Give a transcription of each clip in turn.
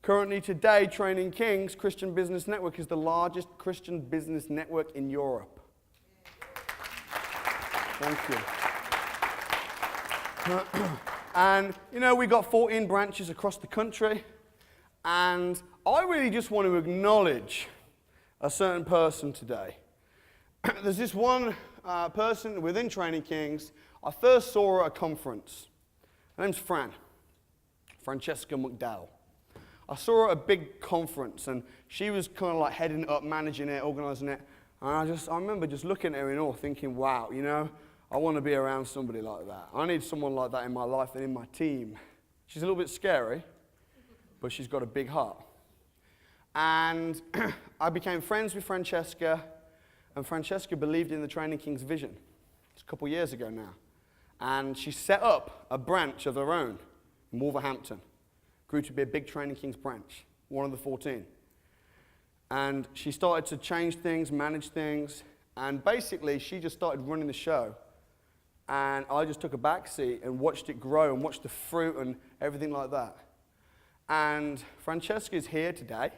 Currently today, Training Kings Christian Business Network is the largest Christian business network in Europe. Thank you. And, we got 14 branches across the country. And I really just want to acknowledge a certain person today. There's this one person within Training Kings. I first saw her at a conference. Her name's Francesca McDowell. I saw her at a big conference, and she was kind of like heading up, managing it, organizing it. And I remember just looking at her in awe, thinking, wow, I want to be around somebody like that. I need someone like that in my life and in my team. She's a little bit scary, but she's got a big heart. And I became friends with Francesca, and Francesca believed in the Training Kings vision. It's a couple years ago now. And she set up a branch of her own in Wolverhampton. Grew to be a big Training Kings branch, one of the 14. And she started to change things, manage things, and basically she just started running the show. And I just took a back seat and watched it grow and watched the fruit and everything like that. And Francesca is here today,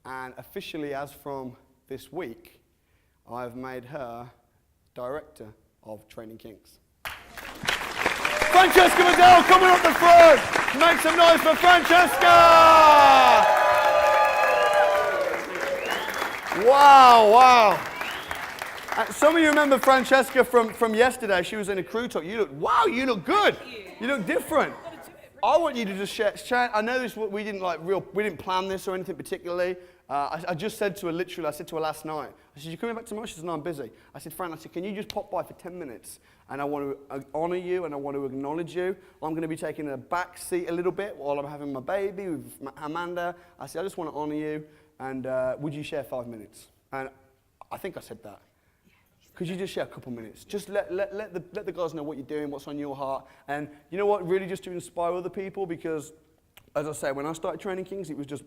and officially as from this week, I've made her director of Training Kings. Francesca McDowell coming up the front. Make some noise for Francesca! Wow. Some of you remember Francesca from yesterday. She was in a crew talk. You look good. You look different. I want you to just share. I know this. We didn't plan this or anything particularly. I just said to her literally. I said to her last night. I said, "You coming back tomorrow?" She said, "No, I'm busy." I said, "Fran," can you just pop by for 10 minutes? And I want to honor you and I want to acknowledge you. I'm going to be taking a back seat a little bit while I'm having my baby with Amanda. I said, I just want to honor you. And would you share 5 minutes? And I think I said that. Could you just share a couple minutes? Just let the guys know what you're doing, what's on your heart. And you know what? Really just to inspire other people, because, as I say, when I started Training Kings, it was just,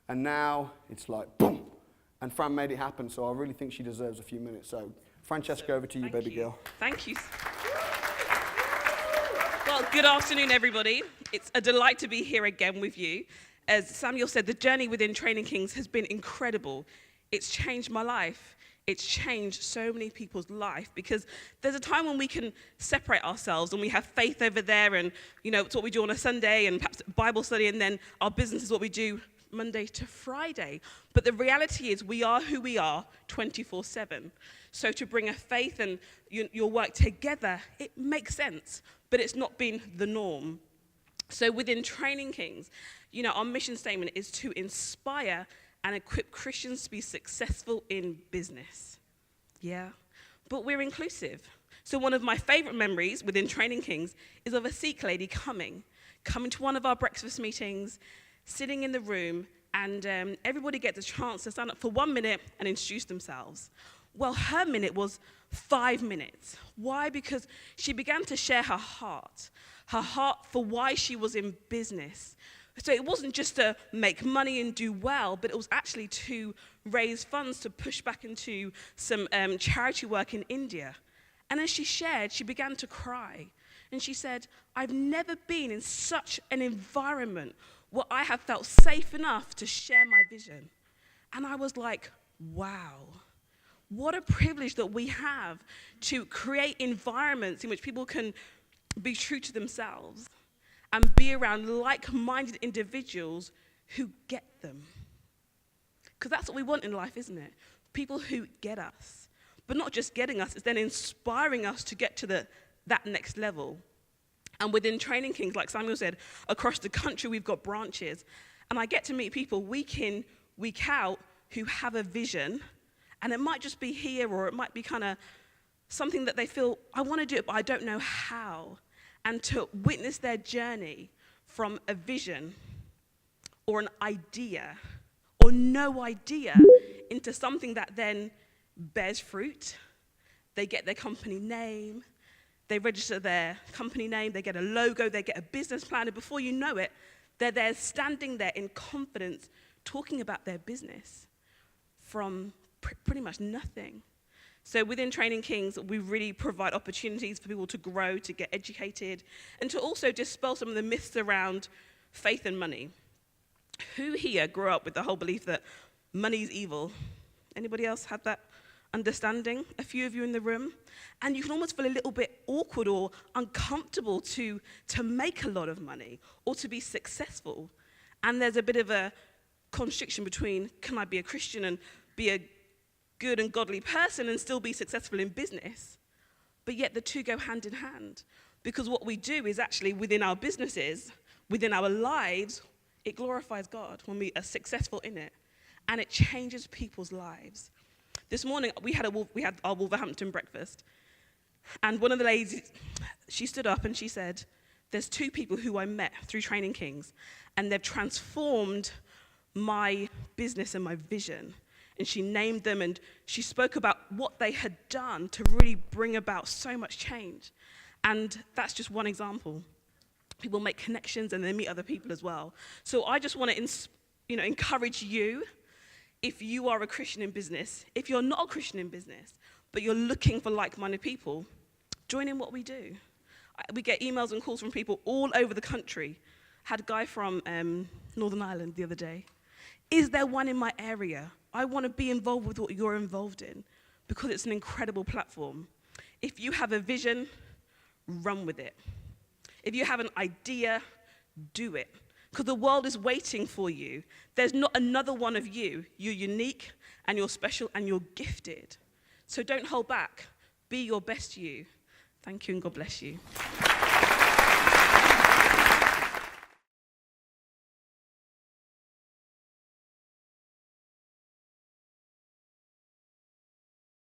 and now it's like, boom. And Fran made it happen, so I really think she deserves a few minutes. So, Francesca, over to you, baby girl. Thank you. Well, good afternoon, everybody. It's a delight to be here again with you. As Samuel said, the journey within Training Kings has been incredible. It's changed my life. It's changed so many people's life, because there's a time when we can separate ourselves and we have faith over there, and it's what we do on a Sunday and perhaps Bible study, and then our business is what we do Monday to Friday. But the reality is we are who we are 24/7. So to bring a faith and your work together, it makes sense, but it's not been the norm. So within Training Kings, our mission statement is to inspire and equip Christians to be successful in business. Yeah, but we're inclusive. So one of my favorite memories within Training Kings is of a Sikh lady coming to one of our breakfast meetings, sitting in the room, and everybody gets a chance to stand up for 1 minute and introduce themselves. Well, her minute was 5 minutes. Why? Because she began to share her heart for why she was in business. So it wasn't just to make money and do well, but it was actually to raise funds to push back into some charity work in India. And as she shared, she began to cry. And she said, I've never been in such an environment where I have felt safe enough to share my vision. And I was like, wow, what a privilege that we have to create environments in which people can be true to themselves and be around like-minded individuals who get them. Because that's what we want in life, isn't it? People who get us. But not just getting us, it's then inspiring us to get to that next level. And within Training Kings, like Samuel said, across the country we've got branches. And I get to meet people week in, week out who have a vision. And it might just be here, or it might be kind of something that they feel, I want to do it, but I don't know how. And to witness their journey from a vision or an idea or no idea into something that then bears fruit. They get their company name, they register their company name, they get a logo, they get a business plan, and before you know it, they're there standing there in confidence talking about their business from pretty much nothing. So within Training Kings, we really provide opportunities for people to grow, to get educated, and to also dispel some of the myths around faith and money. Who here grew up with the whole belief that money's evil? Anybody else have that understanding? A few of you in the room. And you can almost feel a little bit awkward or uncomfortable to make a lot of money or to be successful. And there's a bit of a constriction between, can I be a Christian and be a good and godly person and still be successful in business? But yet the two go hand in hand. Because what we do is actually within our businesses, within our lives, it glorifies God when we are successful in it. And it changes people's lives. This morning, we had our Wolverhampton breakfast. And one of the ladies, she stood up and she said, there's two people who I met through Training Kings, and they've transformed my business and my vision. And she named them, and she spoke about what they had done to really bring about so much change. And that's just one example. People make connections and they meet other people as well. So I just want to encourage you, if you are a Christian in business, if you're not a Christian in business, but you're looking for like-minded people, join in what we do. We get emails and calls from people all over the country. Had a guy from Northern Ireland the other day. Is there one in my area? I want to be involved with what you're involved in because it's an incredible platform. If you have a vision, run with it. If you have an idea, do it. Because the world is waiting for you. There's not another one of you. You're unique and you're special and you're gifted. So don't hold back. Be your best you. Thank you and God bless you.